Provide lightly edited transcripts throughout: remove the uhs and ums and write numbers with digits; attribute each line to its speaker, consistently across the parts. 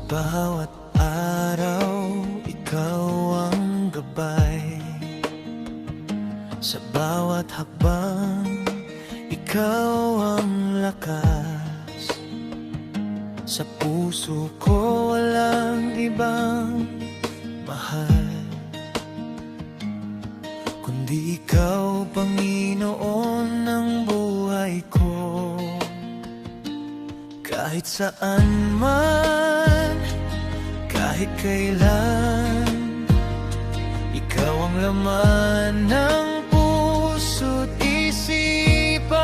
Speaker 1: bawat araw, ikaw ang gabay. Sa bawat hakbang, ikaw ang lakas. Sa puso ko walang ibang mahal, kundi ikaw, Panginoon ng buhay ko. Kahit saan man, kahit kailan, ikaw ang laman ng puso't isipan.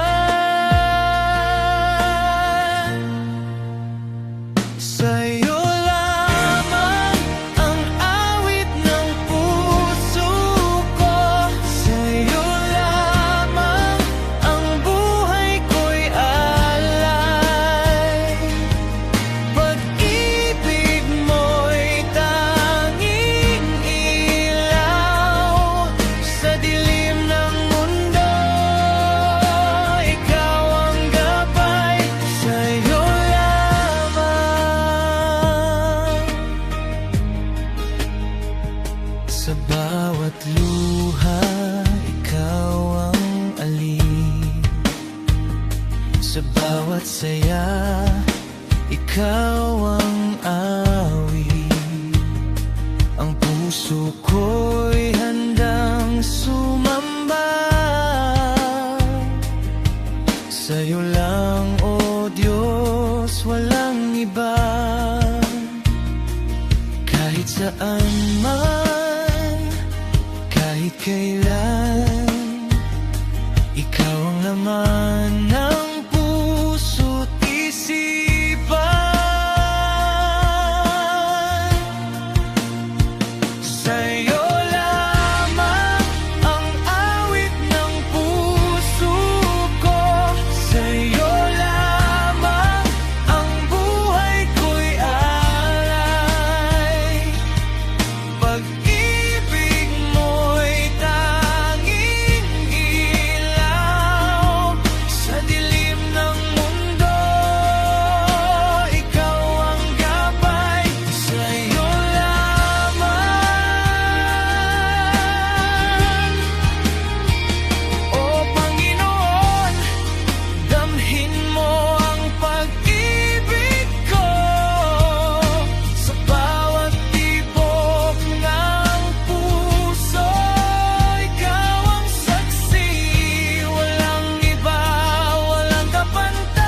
Speaker 1: Sa'yo lamang ang awit ng puso ko, sa'yo lamang ang buhay ko'y alay. Pag-ibig mo'y tanging ilaw sa dilim ng mundo, ikaw ang gabay. Sa'yo lamang. Sa bawat luha, ikaw ang alin. Sa bawat saya, ikaw ang awit. Ang puso ko'y handang sumamba. Sa'yo lang, O Diyos, walang iba. Kahit saan man, kahit kailan, ikaw ang laman ng puso't isipan. Sa'yo lamang ang awit ng puso ko, sa'yo lamang ang buhay ko'y alay. Pag-ibig mo'y tanging ilaw sa dilim ng mundo, ikaw ang gabay. Sa'yo lamang, O Panginoon, damhin mo ang pag-ibig ko sa bawat tibok ng puso. Ikaw ang saksi, walang iba, walang kapantay.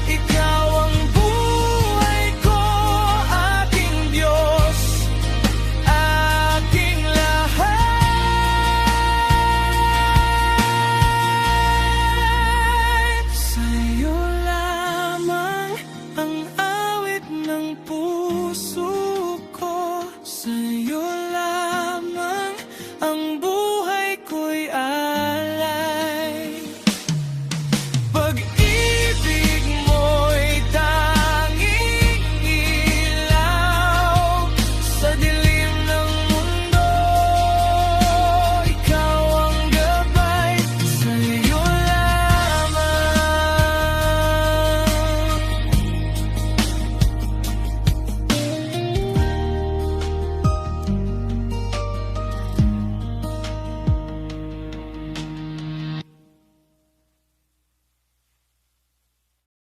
Speaker 1: Ikaw ang buhay ko, aking Diyos, aking lahat. Sa'yo lamang ang awit ng puso